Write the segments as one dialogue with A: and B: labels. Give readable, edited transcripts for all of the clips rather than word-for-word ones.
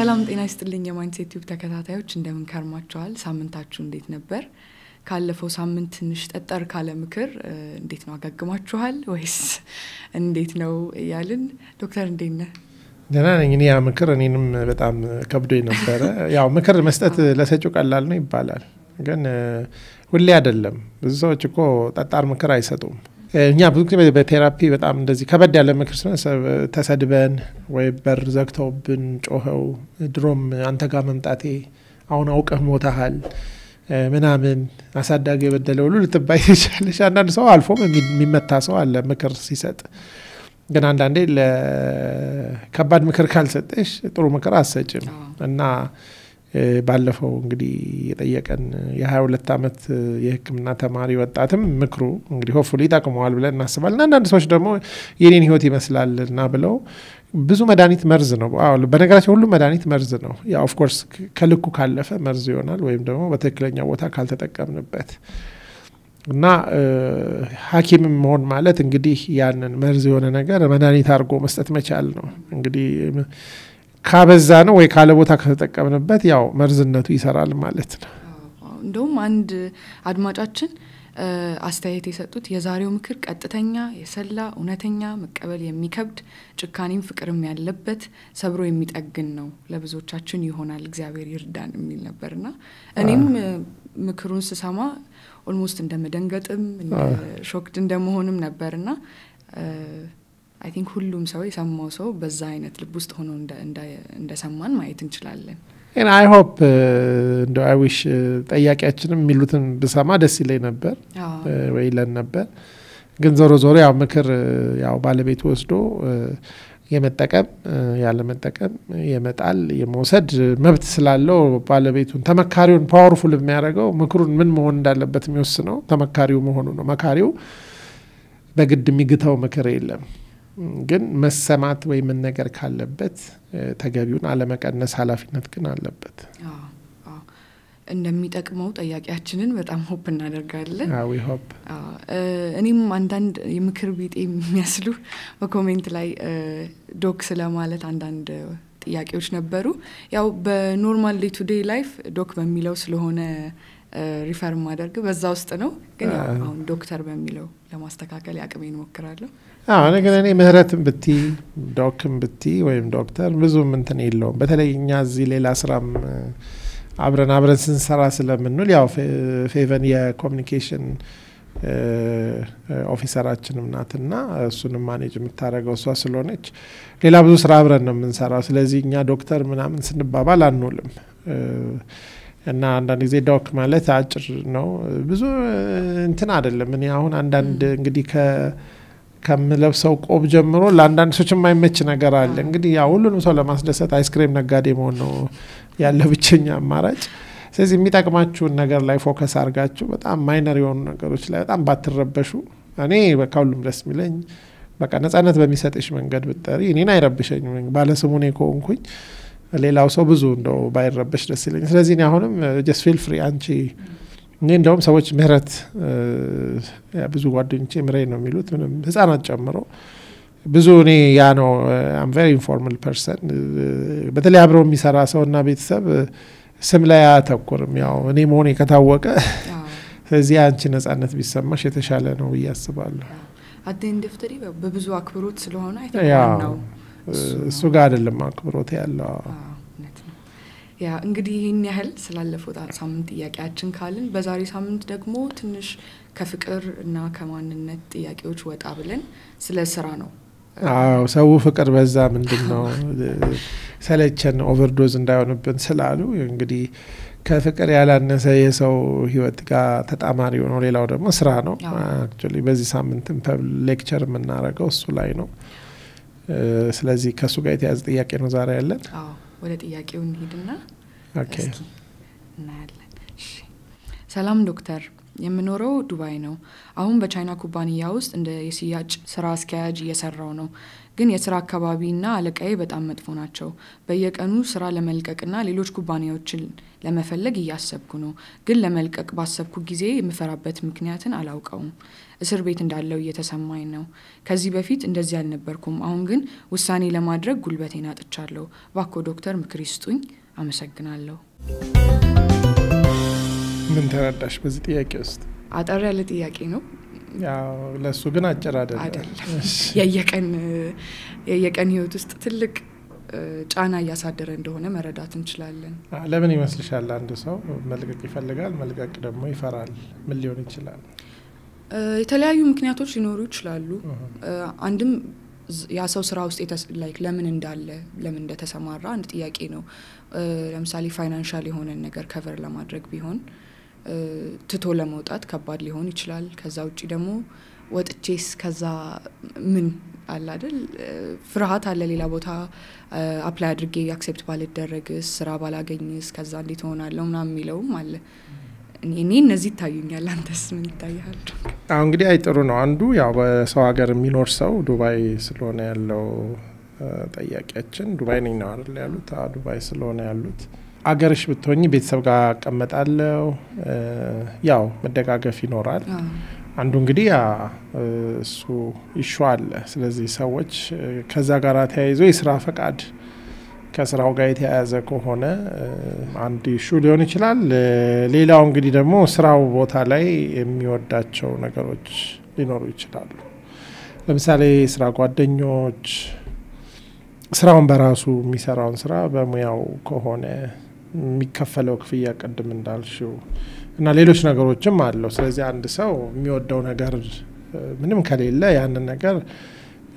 A: ሰላም ጤና ይስጥልኝ የማይንድሴት ዩቲዩብ ተከታታዮች እንደምን ከርማችኋል ሳምንታችሁ እንዴት ነበር ካለፈው ሳምንት ትንሽ ጠጠር ካለ ምክር እንዴት ነው አጋግማችኋል ወይስ እንዴት ነው ያልን ዶክተር እንዴት ነህ
B: ደህና ነኝ ያ ምክር እኔንም በጣም ከብዶኝ ነበር ያው ምክር መስጠት ለሰጪው ቀላል ነው ይባላል ግን ሁሌ አይደለም ብዙ ሰዎች እኮ ጠጣር ምክር አይሰጡም እኛ ብዙ ጊዜ በቴራፒ በጣም እንደዚህ ከበድ ያለ ምክር ተሰድበን ወይ በር ዘግተውብን ጮኸው ድሮም አንተ ጋር መምጣቴ አሁን አውቀህ ሞታሃል ምናምን አሳዳጊ የበደለው ሁሉ ልትባይ ይችላልሽ አንዳንድ ሰው አልፎም የሚመታ ሰው አለ ምክር ሲሰጥ ግን አንዳንዴ ለከባድ ምክር ካልሰጠሽ ጥሩ ምክር አሰጭም እና ባለፈው እንግዲህ የጠየቀን የ22 አመት የህክምና ተማሪ ወጣትም ምክሩ እንግዲህ ሆፕፉሊ ታቀመዋል ብለን እናስባለን አንዳንድ ሰዎች ደግሞ የኔን ህይወት ይመስላልና ብለው ብዙ መድኃኒት መርዝ ነው በነገራችን ሁሉ መድኃኒት መርዝ ነው ያ ኦፍ ኮርስ ከልኩ ካለፈ መርዝ ይሆናል ወይም ደግሞ በትክክለኛ ቦታ ካልተጠቀምንበት እና ሐኪም መሆን ማለት እንግዲህ ያንን መርዝ የሆነ ነገር መድኃኒት አድርጎ መስጠት መቻል ነው እንግዲህ ካበዛ ነው ወይ ካለ ቦታ ከተጠቀምንበት ያው መርዝነቱ ይሰራል ማለት ነው
A: እንደውም አንድ አድማጫችን አስተያየት የሰጡት የዛሬው ምክር ቀጥተኛ የሰላ እውነተኛ መቀበል የሚከብድ ጭካኔም ፍቅርም ያለበት ሰብሮ የሚጠግን ነው ለብዙዎቻችን ይሆናል እግዚአብሔር ይርዳን የሚል ነበርና እኔም ምክሩን ስሰማ ኦልሞስት እንደመደንገጥም ሾክድ እንደመሆንም ነበርና I think ሁሉም ሰው የሰማው ሰው በዛ አይነት ልብ ውስጥ ሆኖ እንደሰማን ማየት እንችላለን
B: and I hope I wish ጠያቂያችንም የሚሉትን ብሰማ ደስ ይለኝ ነበር ወይ ለን ነበር ግን ዞሮ ያው ምክር ያው ባለቤቱ ወስዶ የመጠቀም ያለ መጠቀም የመጣል የመውሰድ መብት ስላለው ባለቤቱን ተመካሪውን ፓወርፉል የሚያደርገው ምክሩን ምን መሆን እንዳለበት የሚወስነው ተመካሪው መሆኑ ነው መካሪው በግድ የሚግታው ምክር የለም ግን መሰማት ወይ ምን ነገር ካለበት ተገቢውን አለመቀነስ ኃላፊነት ግን አለበት
A: እንደሚጠቅመው ጠያቂያችንን በጣም ሆፕ እናደርጋለን
B: we hope
A: እኔም አንዳንድ የምክር ቢጤ የሚያስሉ በኮሜንት ላይ ዶክ ስለማለት አንዳንድ ጥያቄዎች ነበሩ ያው በኖርማል ዴይ ቱ ዴይ ላይፍ ዶክ በሚለው ስለሆነ ሪፈር ማድረግ በዛ ውስጥ ነው ግን አሁን ዶክተር በሚለው ለማስተካከል ያቅሜን ሞክራለሁ
B: ነገር እኔ ምህረትም ብቲ ዶክም ብቲ ወይም ዶክተር ብዙም እንትን የለውም በተለይኛ እዚህ ሌላ ስራም አብረን ስንሰራ ስለምንል ያው ፌቨን የኮሙኒኬሽን ኦፊሰራችንም ናትና እሱንም ማኔጅ የምታረገው እሷ ስለሆነች ሌላ ብዙ ስራ አብረን ነው የምንሰራው ስለዚህ እኛ ዶክተር ምናምን ስንባባል አንውልም እና አንዳንድ ጊዜ ዶክ ማለት አጭር ነው ብዙ እንትን አይደለም እኔ አሁን አንዳንድ እንግዲህ ከምለብሰው ቆብ ጀምሮ ለአንዳንድ ሰዎች የማይመች ነገር አለ እንግዲህ ያው ሁሉንም ሰው ለማስደሰት አይስክሬም ነጋዴ መሆን ነው ያለው ብቸኛ አማራጭ ስለዚህ የሚጠቅማችሁን ነገር ላይ ፎከስ አድርጋችሁ በጣም ማይነር የሆኑ ነገሮች ላይ በጣም ባትረበሹ እኔ በቃሉም ደስ የሚለኝ በቃ ነፃነት በሚሰጥሽ መንገድ ብትጠሪ እኔን አይረብሸኝም ባለስሙ እኔ ከሆንኩኝ ሌላው ሰው ብዙ እንደው ባይረበሽ ደስ ይለኛል ስለዚህ እኔ አሁንም just feel free አንቺ እኔ እንደውም ሰዎች ምህረት ብዙ ጓደኞቼ ምሬ ነው የሚሉት ምንም ህፃናት ጨምሮ ብዙ እኔ ያ ነው I'm very informal person በተለይ አብረው የሚሰራ ሰውና ቤተሰብ ስም ላይ አተኩርም ያው እኔ መሆኔ ከታወቀ ስለዚህ አንቺ ነፃነት ቢሰማሽ የተሻለ ነው ያስባለሁ
A: አደንደፍተሪ በብዙ አክብሮት ስለሆነ አይተናው
B: እሱ ጋር አይደለም አክብሮት ያለው
A: ያ እንግዲህ ይሄን ያህል ስላለፈው ሳምንት ጥያቄያችን ካልን በዛሬ ሳምንት ደግሞ ትንሽ ከፍቅር እና ከማንነት ጥያቄዎች ወጣ ብለን ስለ ስራ ነው
B: ሰው ፍቅር በዛ ምንድነው ሰለቸን ኦቨርዶዝ እንዳይሆንብን ስላሉ እንግዲህ ከፍቅር ያላነሰ የሰው ህይወት ጋር ተጣማሪ ሆኖ ሌላው ደግሞ ስራ ነው አክቹሊ በዚህ ሳምንትም ሌክቸር የምናደርገው እሱ ላይ ነው ስለዚህ ከሱ ጋር የተያዘ ጥያቄ ነው ዛሬ ያለን
A: ወደ ጥያቄው እንሂድና
B: ኦኬ
A: እናያለን እሺ ሰላም ዶክተር የምኖረው ዱባይ ነው። አሁን በቻይና ኩባንያ ውስጥ እንደ የሽያጭ ስራ አስኪያጅ እየሰራው ነው። ግን የስራ አካባቢና አለቃዬ በጣም መጥፎ ናቸው። በየቀኑ ስራ ለመልቀቅና ሌሎች ኩባንያዎችን ለመፈለግ እያሰብኩ ነው። ግን ለመልቀቅ ባሰብኩ ጊዜ የምፈራበት ምክንያትን አላውቀውም። እስር ቤት እንዳለው እየተሰማኝ ነው። ከዚህ በፊት እንደዚህ አልነበርኩም። አሁን ግን ውሳኔ ለማድረግ ጉልበቴን አጥቻለሁ። እባክዎ ዶክተር ምክር ይስጡኝ። አመሰግናለሁ።
B: ምን ተረዳሽ በዚህ ጥያቄ ውስጥ?
A: አጠር ያለ ጥያቄ ነው።
B: ያው ለሱ ግን አጭር አይደለም።
A: የየቀን ህይወት ውስጥ ትልቅ ጫና እያሳደረ እንደሆነ መረዳት እንችላለን።
B: ለምን ይመስልሻል አንድ ሰው መልቀቅ ይፈልጋል፣ መልቀቅ ደግሞ ይፈራል? ምን ሊሆን ይችላል?
A: የተለያዩ ምክንያቶች ሊኖሩ ይችላሉ። አንድም ያ ሰው ስራ ውስጥ ለምን እንዳለ ለምን እንደተሰማራ አንድ ጥያቄ ነው። ለምሳሌ ፋይናንሻል የሆነ ነገር ከቨር ለማድረግ ቢሆን ትቶ ለመውጣት ከባድ ሊሆን ይችላል። ከዛ ውጪ ደግሞ ወጥቼስ ከዛ ምን አለ አይደል ፍርሃት አለ። ሌላ ቦታ አፕላይ አድርጌ አክሴፕት ባልደረግስ፣ ስራ ባላገኝስ ከዛ እንዴት ሆናለሁ ምናምን የሚለውም አለ። እኔ እነዚህ ይታዩኛል። አንተስ ምን ይታያል?
B: አሁን እንግዲህ አይጥሩ ነው። አንዱ ያው በሰው ሀገር የሚኖር ሰው ዱባይ ስለሆነ ያለው ጠያቂያችን ዱባይ ነኝ ነው አይደል ያሉት? ዱባይ ስለሆነ ያሉት አገርሽ ብትሆኚ ቤተሰብ ጋር አቀመጣለሁ፣ ያው መደጋገፍ ይኖራል። አንዱ እንግዲህ እሱ ይሻል። ስለዚህ ሰዎች ከዛ ጋር ተያይዞ የስራ ፈቃድ ከስራው ጋር የተያያዘ ከሆነ አንድ ኢሹ ሊሆን ይችላል። ሌላው እንግዲህ ደግሞ ስራው ቦታ ላይ የሚወዳቸው ነገሮች ሊኖሩ ይችላሉ። ለምሳሌ ስራ ጓደኞች፣ ስራውን በራሱ የሚሰራውን ስራ በሙያው ከሆነ የሚከፈለው ክፍያ ቅድም እንዳልሽው እና ሌሎች ነገሮችም አለው። ስለዚህ አንድ ሰው የሚወደው ነገር ምንም ከሌለ ያንን ነገር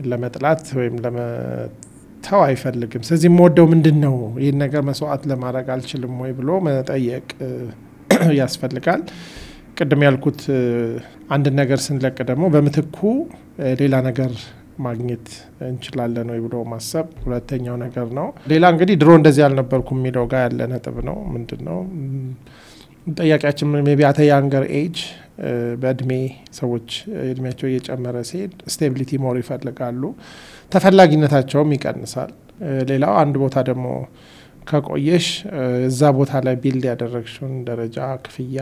B: ለመጥላት ወይም ለመተው አይፈልግም። ስለዚህ የምወደው ምንድን ነው፣ ይህን ነገር መስዋዕት ለማድረግ አልችልም ወይ ብሎ መጠየቅ ያስፈልጋል። ቅድም ያልኩት አንድ ነገር ስንለቅ ደግሞ በምትኩ ሌላ ነገር ማግኘት እንችላለን ወይ ብሎ ማሰብ ሁለተኛው ነገር ነው። ሌላ እንግዲህ ድሮ እንደዚህ አልነበርኩም የሚለው ጋር ያለ ነጥብ ነው። ምንድነው ጠያቂያችን ሜቢ አት ያንገር ኤጅ በእድሜ ሰዎች እድሜያቸው እየጨመረ ሲሄድ ስቴቢሊቲ ሞር ይፈልጋሉ፣ ተፈላጊነታቸውም ይቀንሳል። ሌላው አንድ ቦታ ደግሞ ከቆየሽ እዛ ቦታ ላይ ቢልድ ያደረግሽውን ደረጃ፣ ክፍያ፣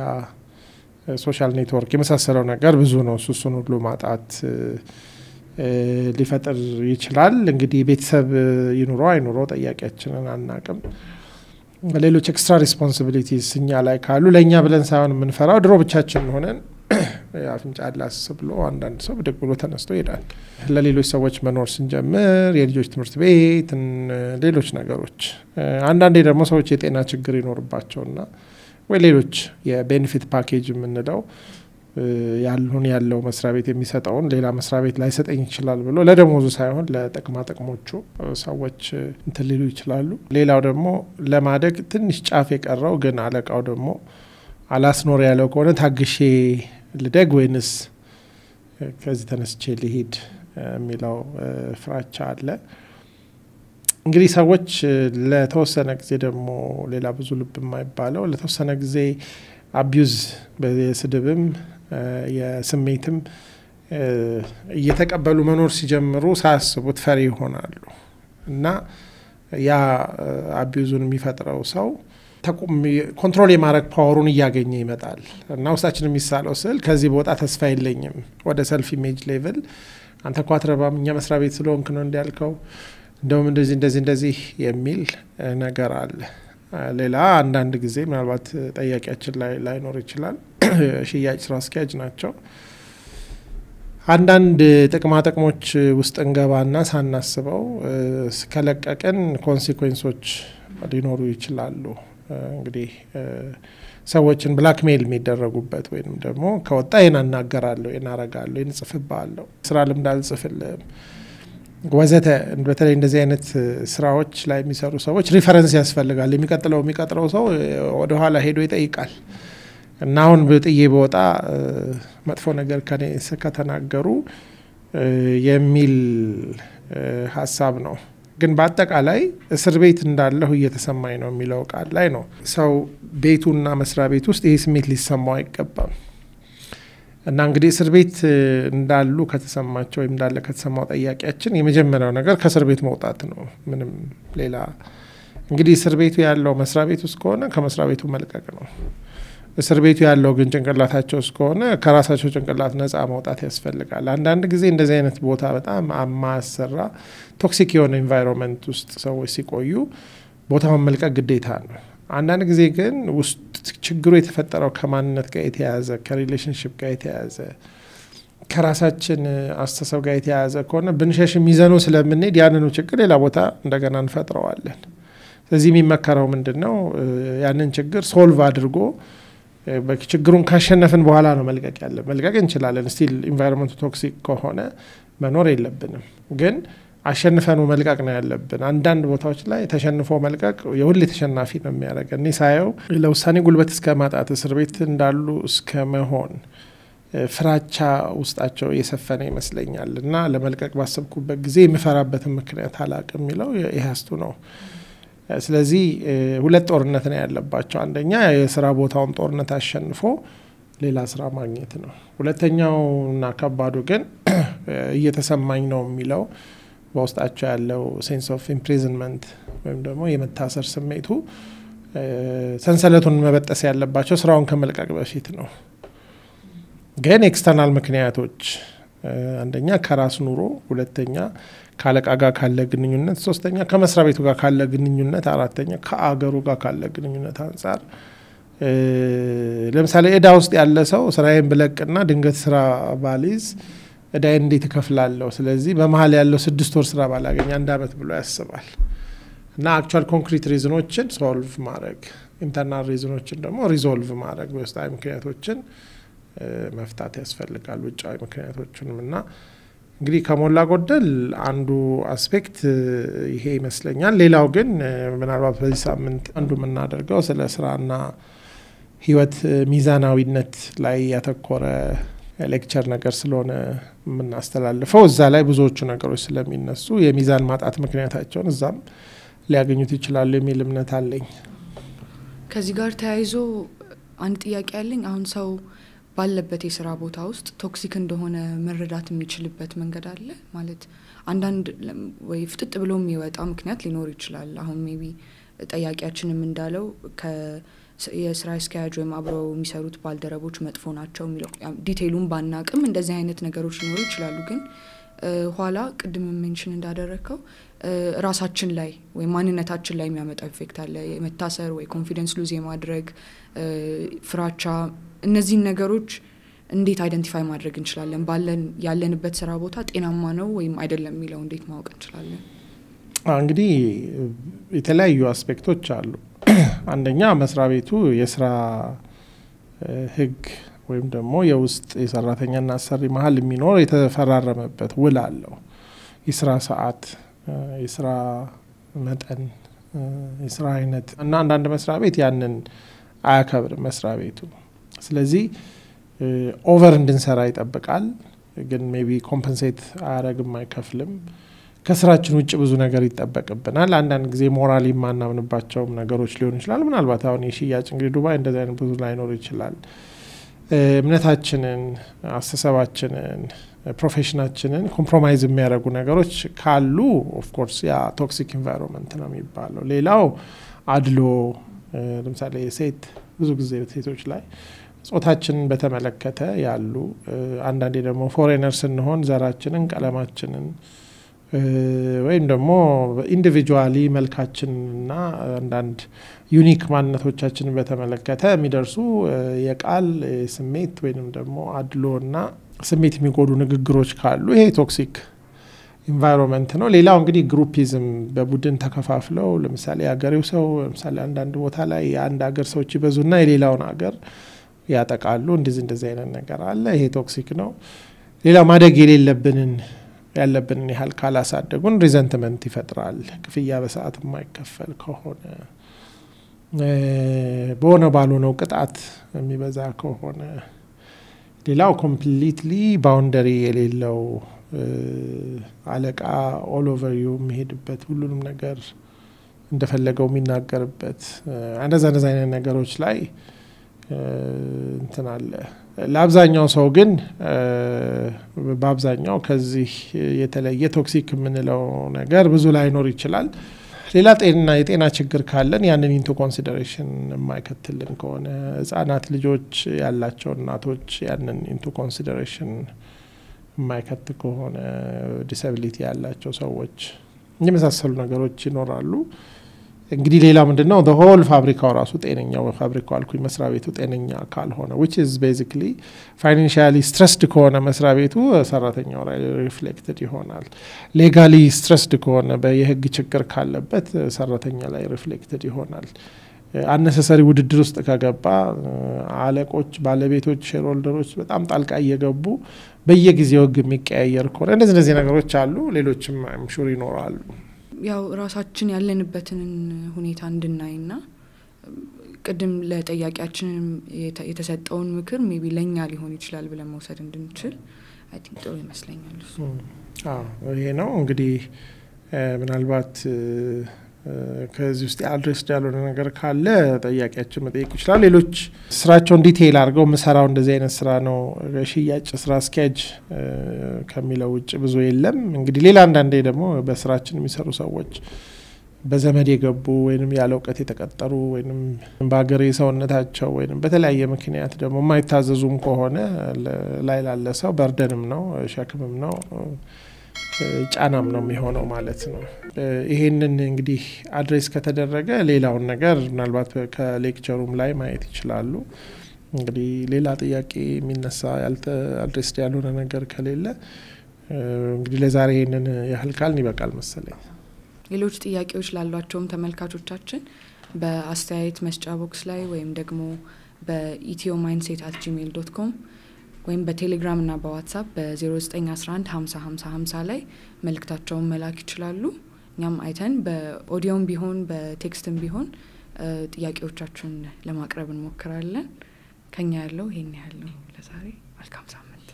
B: ሶሻል ኔትወርክ የመሳሰለው ነገር ብዙ ነው። እሱን ሁሉ ማጣት ሊፈጥር ይችላል። እንግዲህ ቤተሰብ ይኑሮ አይኑሮ ጠያቂያችንን አናቅም። ሌሎች ኤክስትራ ሪስፖንሲቢሊቲስ እኛ ላይ ካሉ ለእኛ ብለን ሳይሆን የምንፈራው ድሮ ብቻችን ሆነን አፍንጫ ላስ ብሎ አንዳንድ ሰው ብድግ ብሎ ተነስቶ ይሄዳል። ለሌሎች ሰዎች መኖር ስንጀምር የልጆች ትምህርት ቤት፣ ሌሎች ነገሮች፣ አንዳንዴ ደግሞ ሰዎች የጤና ችግር ይኖርባቸውና ወይ ሌሎች የቤኔፊት ፓኬጅ የምንለው ያለው መስሪያ ቤት የሚሰጠውን ሌላ መስሪያ ቤት ላይሰጠኝ ይችላል ብሎ ለደሞዙ ሳይሆን ለጥቅማ ጥቅሞቹ ሰዎች እንትን ሊሉ ይችላሉ። ሌላው ደግሞ ለማደግ ትንሽ ጫፍ የቀረው ግን አለቃው ደግሞ አላስኖር ያለው ከሆነ ታግሼ ልደግ ወይንስ ከዚህ ተነስቼ ልሄድ የሚለው ፍራቻ አለ። እንግዲህ ሰዎች ለተወሰነ ጊዜ ደግሞ ሌላ ብዙ ልብ የማይባለው ለተወሰነ ጊዜ አቢዩዝ በስድብም የስሜትም እየተቀበሉ መኖር ሲጀምሩ ሳያስቡት ፈሪ ይሆናሉ እና ያ አቢዩዙን የሚፈጥረው ሰው ኮንትሮል የማድረግ ፓወሩን እያገኘ ይመጣል እና ውስጣችን የሚሳለው ስል ከዚህ በወጣ ተስፋ የለኝም ወደ ሰልፍ ኢሜጅ ሌቭል አንተ እኮ አትረባም እኛ መስሪያ ቤት ስለሆንክ ነው እንዲያልከው እንደውም እንደዚህ የሚል ነገር አለ። ሌላ አንዳንድ ጊዜ ምናልባት ጠያቂያችን ላይ ላይኖር ይችላል። ሽያጭ ስራ አስኪያጅ ናቸው። አንዳንድ ጥቅማ ጥቅሞች ውስጥ እንገባና ሳናስበው ከለቀቅን ኮንሲኩዌንሶች ሊኖሩ ይችላሉ። እንግዲህ ሰዎችን ብላክሜል የሚደረጉበት ወይንም ደግሞ ከወጣ ይሄን አናገራለሁ፣ ይሄን አረጋለሁ፣ ይሄን ጽፍባለሁ፣ ስራ ልምድ አልጽፍልም ወዘተ። በተለይ እንደዚህ አይነት ስራዎች ላይ የሚሰሩ ሰዎች ሪፈረንስ ያስፈልጋል። የሚቀጥለው ሰው ወደ ኋላ ሄዶ ይጠይቃል እና አሁን በጥዬ በወጣ መጥፎ ነገር ከኔ ከተናገሩ የሚል ሀሳብ ነው። ግን በአጠቃላይ እስር ቤት እንዳለሁ እየተሰማኝ ነው የሚለው ቃል ላይ ነው። ሰው ቤቱና መስሪያ ቤት ውስጥ ይህ ስሜት ሊሰማው አይገባም። እና እንግዲህ እስር ቤት እንዳሉ ከተሰማቸው ወይም እንዳለ ከተሰማው ጠያቂያችን የመጀመሪያው ነገር ከእስር ቤት መውጣት ነው። ምንም ሌላ እንግዲህ እስር ቤቱ ያለው መስሪያ ቤት ውስጥ ከሆነ ከመስሪያ ቤቱ መልቀቅ ነው። እስር ቤቱ ያለው ግን ጭንቅላታቸው ውስጥ ከሆነ ከራሳቸው ጭንቅላት ነፃ መውጣት ያስፈልጋል። አንዳንድ ጊዜ እንደዚህ አይነት ቦታ በጣም አማሰራ ቶክሲክ የሆነ ኢንቫይሮንመንት ውስጥ ሰዎች ሲቆዩ ቦታውን መልቀቅ ግዴታ ነው። አንዳንድ ጊዜ ግን ውስጥ ችግሩ የተፈጠረው ከማንነት ጋር የተያያዘ ከሪሌሽንሽፕ ጋር የተያያዘ ከራሳችን አስተሳሰብ ጋር የተያያዘ ከሆነ ብንሸሽም ይዘነው ስለምንሄድ ያንኑ ችግር ሌላ ቦታ እንደገና እንፈጥረዋለን። ስለዚህ የሚመከረው ምንድነው? ያንን ችግር ሶልቭ አድርጎ ችግሩን ካሸነፍን በኋላ ነው መልቀቅ ያለብን። መልቀቅ እንችላለን። ስቲል ኢንቫይሮንመንቱ ቶክሲክ ከሆነ መኖር የለብንም፣ ግን አሸንፈነው መልቀቅ ነው ያለብን። አንዳንድ ቦታዎች ላይ ተሸንፎ መልቀቅ የሁሌ ተሸናፊ ነው የሚያደርገን። እኔ ሳየው ለውሳኔ ጉልበት እስከ ማጣት እስር ቤት እንዳሉ እስከ መሆን ፍራቻ ውስጣቸው የሰፈነ ይመስለኛል። እና ለመልቀቅ ባሰብኩበት ጊዜ የምፈራበትን ምክንያት አላቅም የሚለው ይሄስቱ ነው። ስለዚህ ሁለት ጦርነት ነው ያለባቸው። አንደኛ የስራ ቦታውን ጦርነት አሸንፎ ሌላ ስራ ማግኘት ነው። ሁለተኛውና ከባዱ ግን እየተሰማኝ ነው የሚለው በውስጣቸው ያለው ሴንስ ኦፍ ኢምፕሪዝንመንት ወይም ደግሞ የመታሰር ስሜቱ ሰንሰለቱን መበጠስ ያለባቸው ስራውን ከመልቀቅ በፊት ነው። ግን ኤክስተርናል ምክንያቶች አንደኛ ከራስ ኑሮ፣ ሁለተኛ ካለቃ ጋር ካለ ግንኙነት፣ ሶስተኛ ከመስሪያ ቤቱ ጋር ካለ ግንኙነት፣ አራተኛ ከአገሩ ጋር ካለ ግንኙነት አንፃር ለምሳሌ እዳ ውስጥ ያለ ሰው ስራዬን ብለቅና ድንገት ስራ ባሊዝ እዳዬን እንዴት እከፍላለሁ? ስለዚህ በመሀል ያለው 6 ወር ስራ ባላገኝ 1 አመት ብሎ ያስባል። እና አክቹዋል ኮንክሪት ሪዝኖችን ሶልቭ ማድረግ፣ ኢንተርናል ሪዝኖችን ደግሞ ሪዞልቭ ማድረግ፣ በውስጣዊ ምክንያቶችን መፍታት ያስፈልጋል፣ ውጫዊ ምክንያቶችንም። እና እንግዲህ ከሞላ ጎደል አንዱ አስፔክት ይሄ ይመስለኛል። ሌላው ግን ምናልባት በዚህ ሳምንት አንዱ የምናደርገው ስለ ስራና ህይወት ሚዛናዊነት ላይ ያተኮረ ሌክቸር ነገር ስለሆነ የምናስተላልፈው እዛ ላይ ብዙዎቹ ነገሮች ስለሚነሱ የሚዛን ማጣት ምክንያታቸውን እዛም ሊያገኙት ይችላሉ የሚል እምነት አለኝ።
A: ከዚህ ጋር ተያይዞ አንድ ጥያቄ ያለኝ አሁን ሰው ባለበት የስራ ቦታ ውስጥ ቶክሲክ እንደሆነ መረዳት የሚችልበት መንገድ አለ ማለት አንዳንድ ወይ ፍጥጥ ብሎ የሚወጣ ምክንያት ሊኖር ይችላል። አሁን ሜቢ ጠያቂያችንም እንዳለው የስራ አስኪያጅ ወይም አብረው የሚሰሩት ባልደረቦች መጥፎ ናቸው የሚለው ዲቴይሉን ባናቅም እንደዚህ አይነት ነገሮች ሊኖሩ ይችላሉ። ግን ኋላ ቅድም ሜንሽን እንዳደረከው ራሳችን ላይ ወይ ማንነታችን ላይ የሚያመጣው ኢፌክት አለ። የመታሰር ወይ ኮንፊደንስ ሉዝ የማድረግ ፍራቻ፣ እነዚህን ነገሮች እንዴት አይደንቲፋይ ማድረግ እንችላለን? ያለንበት ስራ ቦታ ጤናማ ነው ወይም አይደለም የሚለው እንዴት ማወቅ እንችላለን?
B: እንግዲህ የተለያዩ አስፔክቶች አሉ። አንደኛ መስሪያ ቤቱ የስራ ህግ ወይም ደግሞ የውስጥ የሰራተኛና አሰሪ መሀል የሚኖር የተፈራረመበት ውል አለው። የስራ ሰዓት፣ የስራ መጠን፣ የስራ አይነት እና አንዳንድ መስሪያ ቤት ያንን አያከብርም መስሪያ ቤቱ። ስለዚህ ኦቨር እንድንሰራ ይጠብቃል፣ ግን ሜቢ ኮምፐንሴት አያረግም፣ አይከፍልም። ከስራችን ውጭ ብዙ ነገር ይጠበቅብናል። አንዳንድ ጊዜ ሞራሊ ማናምንባቸው ነገሮች ሊሆኑ ይችላል። ምናልባት አሁን የሽያጭ እንግዲህ ዱባይ እንደዚህ አይነት ብዙ ላይኖር ይችላል። እምነታችንን፣ አስተሳሰባችንን፣ ፕሮፌሽናችንን ኮምፕሮማይዝ የሚያደርጉ ነገሮች ካሉ ኦፍ ኮርስ ያ ቶክሲክ ኢንቫይሮንመንት ነው የሚባለው። ሌላው አድሎ፣ ለምሳሌ ሴት ብዙ ጊዜ ሴቶች ላይ ጾታችንን በተመለከተ ያሉ፣ አንዳንዴ ደግሞ ፎሬነር ስንሆን ዘራችንን፣ ቀለማችንን ወይም ደግሞ ኢንዲቪጁዋሊ መልካችንና አንዳንድ ዩኒክ ማንነቶቻችንን በተመለከተ የሚደርሱ የቃል ስሜት ወይንም ደግሞ አድሎና ስሜት የሚጎዱ ንግግሮች ካሉ ይሄ ቶክሲክ ኢንቫይሮንመንት ነው። ሌላው እንግዲህ ግሩፒዝም፣ በቡድን ተከፋፍለው ለምሳሌ አገሬው ሰው ለምሳሌ አንዳንድ ቦታ ላይ የአንድ ሀገር ሰዎች ይበዙና የሌላውን ሀገር ያጠቃሉ። እንደዚህ አይነት ነገር አለ። ይሄ ቶክሲክ ነው። ሌላው ማደግ ያለብንን ያህል ካላሳደጉን ሪዘንትመንት ይፈጥራል። ክፍያ በሰዓት የማይከፈል ከሆነ፣ በሆነ ባልሆነው ቅጣት የሚበዛ ከሆነ፣ ሌላው ኮምፕሊትሊ ባውንደሪ የሌለው አለቃ ኦል ኦቨር ዩ የሚሄድበት፣ ሁሉንም ነገር እንደፈለገው የሚናገርበት፣ እንደዛ አይነት ነገሮች ላይ እንትን አለ ለአብዛኛው ሰው ግን በአብዛኛው ከዚህ የተለየ ቶክሲክ የምንለው ነገር ብዙ ላይኖር ይችላል። ሌላ የጤና ችግር ካለን ያንን ኢንቱ ኮንሲደሬሽን የማይከትልን ከሆነ ህጻናት ልጆች ያላቸው እናቶች ያንን ኢንቱ ኮንሲደሬሽን የማይከት ከሆነ ዲስኤቢሊቲ ያላቸው ሰዎች የመሳሰሉ ነገሮች ይኖራሉ። እንግዲህ ሌላ ምንድነው the whole ፋብሪካው ራሱ ጤነኛው ፋብሪካው አልኩኝ መስሪያ ቤቱ ጤነኛ ካልሆነ which is basically financially stressed ከሆነ መስሪያ ቤቱ ሰራተኛው ላይ ሪፍሌክትድ ይሆናል። ሌጋሊ stressed ከሆነ በየህግ ችግር ካለበት ሰራተኛ ላይ ሪፍሌክትድ ይሆናል። አነሰሰሪ ውድድር ውስጥ ከገባ አለቆች ባለቤቶች ሼርሆልደሮች በጣም ጣልቃ እየገቡ በየጊዜው ህግ የሚቀያየር ከሆነ እንደዚህ ነገሮች አሉ። ሌሎችም I'm sure ይኖራሉ።
A: ያው ራሳችን ያለንበትን ሁኔታ እንድናይና ቅድም ለጠያቂያችን የተሰጠውን ምክር ሜቢ ለኛ ሊሆን ይችላል ብለን መውሰድ እንድንችል አይ ቲንክ ጥሩ ይመስለኛል።
B: ይሄ ነው እንግዲህ ምናልባት ከዚህ ውስጥ አድሬስ ያለውን ነገር ካለ ጠያቂያችን መጠየቅ ይችላል። ሌሎች ስራቸውን ዲቴይል አድርገው መሰራው እንደዚህ አይነት ስራ ነው ሽያጭ ስራ ስኬጅ ከሚለው ውጭ ብዙ የለም። እንግዲህ ሌላ አንዳንዴ ደግሞ በስራችን የሚሰሩ ሰዎች በዘመድ የገቡ ወይንም ያለ እውቀት የተቀጠሩ ወይንም በአገሬ ሰውነታቸው ወይንም በተለያየ ምክንያት ደግሞ የማይታዘዙም ከሆነ ላይ ላለ ሰው በርደንም ነው ሸክምም ነው ጫናም ነው የሚሆነው ማለት ነው። ይሄንን እንግዲህ አድሬስ ከተደረገ ሌላውን ነገር ምናልባት ከሌክቸሩም ላይ ማየት ይችላሉ። እንግዲህ ሌላ ጥያቄ የሚነሳ አድሬስ ያልሆነ ነገር ከሌለ እንግዲህ ለዛሬ ይሄንን ያህል ካልን ይበቃል መሰለኝ።
A: ሌሎች ጥያቄዎች ላሏቸውም ተመልካቾቻችን በአስተያየት መስጫ ቦክስ ላይ ወይም ደግሞ በethioMindset@gmail.com ወይም በቴሌግራም እና በዋትስአፕ በ0911 50 50 50 ላይ መልእክታቸውን መላክ ይችላሉ። እኛም አይተን በኦዲዮም ቢሆን በቴክስትም ቢሆን ጥያቄዎቻችሁን ለማቅረብ እንሞክራለን። ከኛ ያለው ይሄን ያህል ነው ለዛሬ። መልካም ሳምንት።